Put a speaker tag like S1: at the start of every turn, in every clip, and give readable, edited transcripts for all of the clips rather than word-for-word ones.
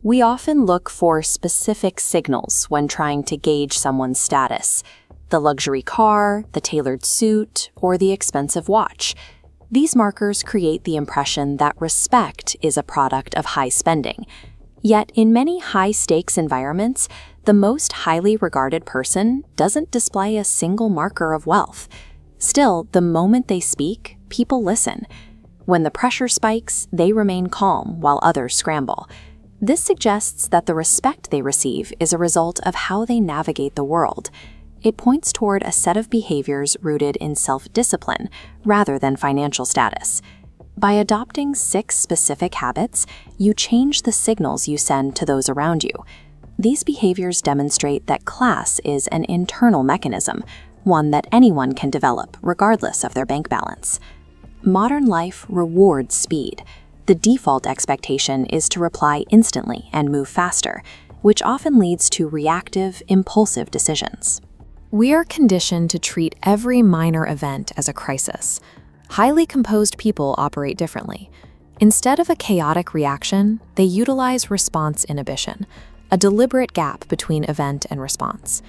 S1: We often look for specific signals when trying to gauge someone's status: the luxury car, the tailored suit, or the expensive watch. These markers create the impression that respect is a product of high spending. Yet, in many high-stakes environments, the most highly regarded person doesn't display a single marker of wealth. Still, the moment they speak, people listen. When the pressure spikes, they remain calm while others scramble. This suggests that the respect they receive is a result of how they navigate the world. It points toward a set of behaviors rooted in self-discipline rather than financial status. By adopting 6 specific habits, you change the signals you send to those around you. These behaviors demonstrate that class is an internal mechanism, one that anyone can develop regardless of their bank balance. Modern life rewards speed. The default expectation is to reply instantly and move faster, which often leads to reactive, impulsive decisions.
S2: We are conditioned to treat every minor event as a crisis. Highly composed people operate differently. Instead of a chaotic reaction, they utilize response inhibition, a deliberate gap between event and response.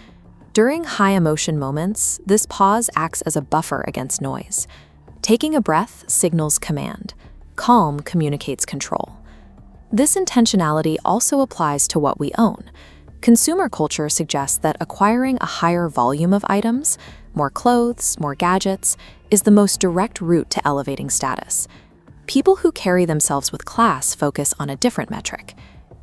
S2: During high-emotion moments, this pause acts as a buffer against noise. Taking a breath signals command. Calm communicates control. This intentionality also applies to what we own. Consumer culture suggests that acquiring a higher volume of items, more clothes, more gadgets, is the most direct route to elevating status. People who carry themselves with class focus on a different metric.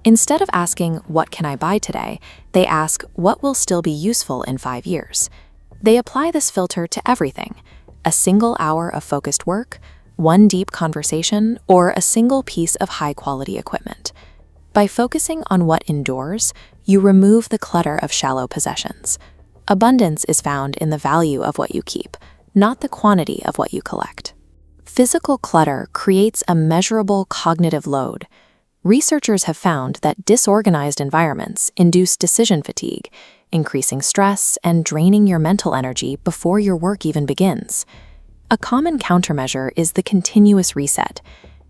S2: Instead of asking, "What can I buy today?" they ask, "What will still be useful in 5 years?" They apply this filter to everything: a single hour of focused work, one deep conversation, or a single piece of high-quality equipment. By focusing on what endures, you remove the clutter of shallow possessions. Abundance is found in the value of what you keep, not the quantity of what you collect. Physical clutter creates a measurable cognitive load. Researchers have found that disorganized environments induce decision fatigue, increasing stress and draining your mental energy before your work even begins. A common countermeasure is the continuous reset.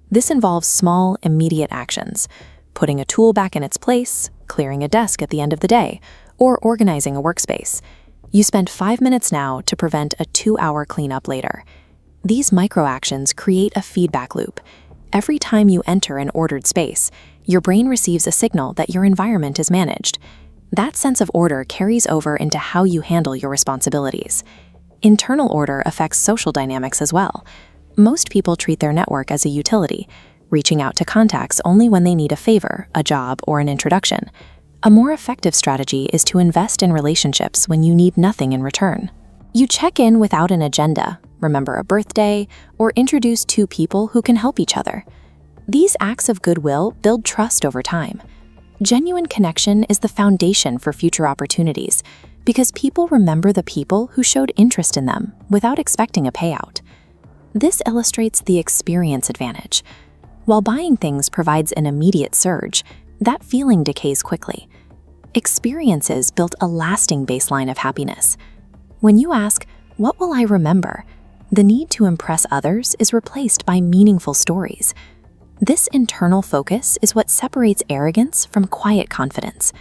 S2: This involves small, immediate actions: putting a tool back in its place, clearing a desk at the end of the day, or organizing a workspace. You spend 5 minutes now to prevent a 2-hour cleanup later. These microactions create a feedback loop. Every time you enter an ordered space, your brain receives a signal that your environment is managed. That sense of order carries over into how you handle your responsibilities. Internal order affects social dynamics as well. Most people treat their network as a utility, reaching out to contacts only when they need a favor, a job, or an introduction. A more effective strategy is to invest in relationships when you need nothing in return. You check in without an agenda, remember a birthday, or introduce 2 people who can help each other. These acts of goodwill build trust over time. Genuine connection is the foundation for future opportunities because people remember the people who showed interest in them without expecting a payout. This illustrates the experience advantage. While buying things provides an immediate surge, that feeling decays quickly. Experiences build a lasting baseline of happiness. When you ask, "What will I remember?" the need to impress others is replaced by meaningful stories. This internal focus is what separates arrogance from quiet confidence.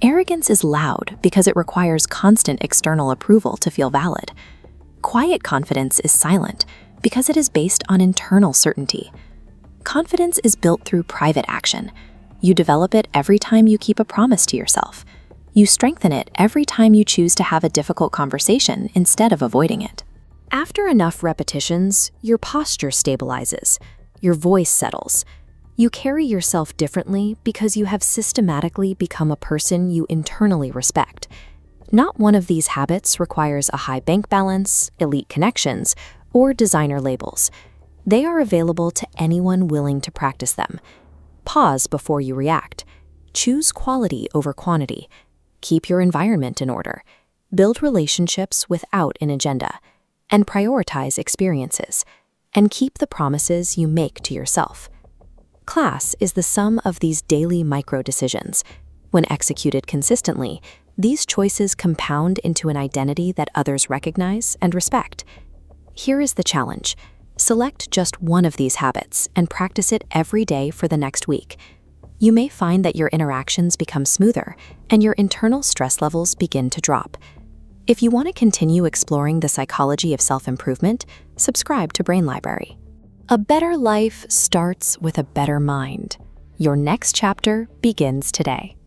S2: Arrogance is loud because it requires constant external approval to feel valid. Quiet confidence is silent because it is based on internal certainty. Confidence is built through private action. You develop it every time you keep a promise to yourself. You strengthen it every time you choose to have a difficult conversation instead of avoiding it. After enough repetitions, your posture stabilizes, your voice settles. You carry yourself differently because you have systematically become a person you internally respect. Not one of these habits requires a high bank balance, elite connections, or designer labels. They are available to anyone willing to practice them. Pause before you react. Choose quality over quantity. Keep your environment in order. Build relationships without an agenda. And prioritize experiences. And keep the promises you make to yourself. Class is the sum of these daily micro-decisions. When executed consistently, these choices compound into an identity that others recognize and respect. Here is the challenge. Select just one of these habits and practice it every day for the next week. you may find that your interactions become smoother and your internal stress levels begin to drop. If you want to continue exploring the psychology of self-improvement, subscribe to Brain Library. A better life starts with a better mind. Your next chapter begins today.